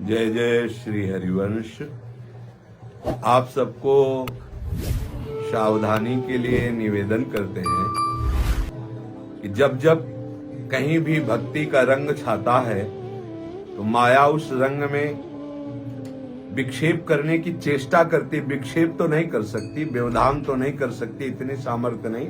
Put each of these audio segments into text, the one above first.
जय जय श्री हरिवंश। आप सबको सावधानी के लिए निवेदन करते हैं कि जब जब कहीं भी भक्ति का रंग छाता है तो माया उस रंग में विक्षेप करने की चेष्टा करती। विक्षेप तो नहीं कर सकती, व्यवधान तो नहीं कर सकती, इतनी सामर्थ्य नहीं,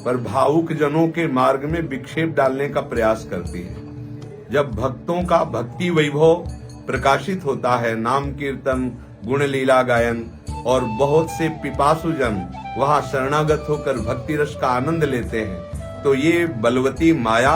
पर भावुक जनों के मार्ग में विक्षेप डालने का प्रयास करती है। जब भक्तों का भक्ति वैभव प्रकाशित होता है, नाम कीर्तन गुण लीला गायन, और बहुत से पिपासु जन वहां शरणागत होकर भक्ति रस का आनंद लेते हैं, तो ये बलवती माया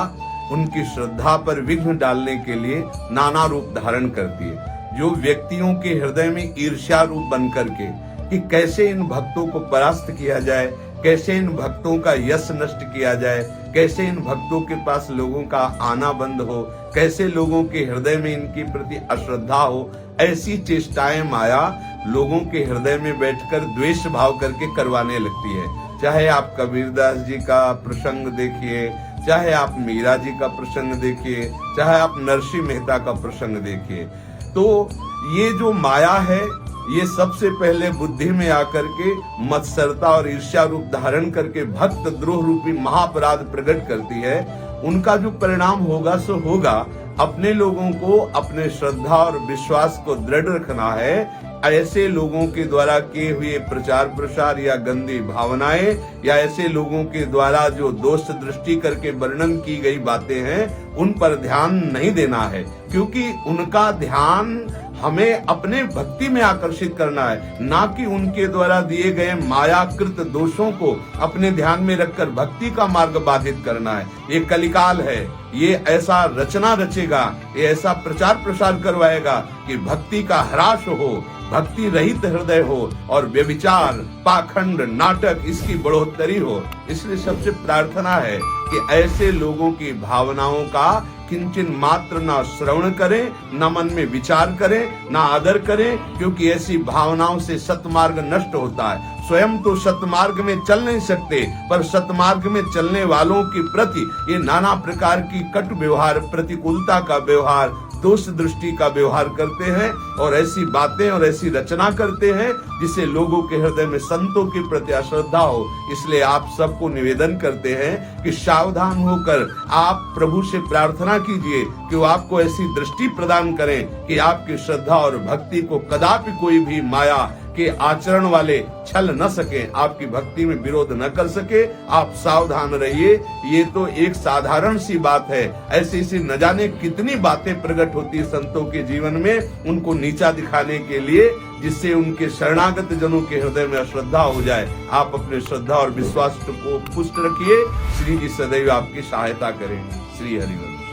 उनकी श्रद्धा पर विघ्न डालने के लिए नाना रूप धारण करती है। जो व्यक्तियों के हृदय में ईर्ष्या रूप बन करके कि कैसे इन भक्तों को परास्त किया जाए, कैसे इन भक्तों का यश नष्ट किया जाए, कैसे इन भक्तों के पास लोगों का आना बंद हो, कैसे लोगों के हृदय में इनके प्रति अश्रद्धा हो, ऐसी चेष्टाएं माया लोगों के हृदय में बैठकर द्वेष भाव करके करवाने लगती है। चाहे आप कबीरदास जी का प्रसंग देखिए, चाहे आप मीरा जी का प्रसंग देखिए, चाहे आप नरसिंह मेहता का प्रसंग देखिए, तो ये जो माया है ये सबसे पहले बुद्धि में आकर के मत्सरता और ईर्ष्या रूप धारण करके भक्त द्रोह रूपी महाअपराध प्रकट करती है। उनका जो परिणाम होगा सो होगा। अपने लोगों को अपने श्रद्धा और विश्वास को दृढ़ रखना है। ऐसे लोगों के द्वारा किए हुए प्रचार प्रसार या गंदी भावनाएं या ऐसे लोगों के द्वारा जो दोष दृष्टि करके वर्णन की गई बातें हैं, उन पर ध्यान नहीं देना है, क्योंकि उनका ध्यान हमें अपने भक्ति में आकर्षित करना है, ना कि उनके द्वारा दिए गए मायाकृत दोषों को अपने ध्यान में रखकर भक्ति का मार्ग बाधित करना है। ये कलिकाल है, ये ऐसा रचना रचेगा, ये ऐसा प्रचार प्रसार करवाएगा कि भक्ति का ह्रास हो, भक्ति रहित हृदय हो और व्यभिचार, पाखंड, नाटक इसकी बढ़ोतरी हो। इसलिए सबसे प्रार्थना है कि ऐसे लोगों की भावनाओं का किंचन मात्र ना श्रवण करें, ना मन में विचार करें, ना आदर करें, क्योंकि ऐसी भावनाओं से सतमार्ग नष्ट होता है। स्वयं तो सतमार्ग में चल नहीं सकते, पर सतमार्ग में चलने वालों के प्रति ये नाना प्रकार की कटु व्यवहार, प्रतिकूलता का व्यवहार, दोष दृष्टि का व्यवहार करते हैं और ऐसी बातें और ऐसी रचना करते हैं जिससे लोगों के हृदय में संतों के प्रति अश्रद्धा हो। इसलिए आप सबको निवेदन करते हैं कि सावधान होकर आप प्रभु से प्रार्थना कीजिए कि वो आपको ऐसी दृष्टि प्रदान करें कि आपकी श्रद्धा और भक्ति को कदापि कोई भी माया के आचरण वाले छल न सके, आपकी भक्ति में विरोध न कर सके। आप सावधान रहिए। ये तो एक साधारण सी बात है, ऐसी ऐसी न जाने कितनी बातें प्रकट होती है संतों के जीवन में, उनको नीचा दिखाने के लिए, जिससे उनके शरणागत जनों के हृदय में अश्रद्धा हो जाए। आप अपने श्रद्धा और विश्वास को पुष्ट रखिए। श्री जी सदैव आपकी सहायता करें। श्री हरिवंश।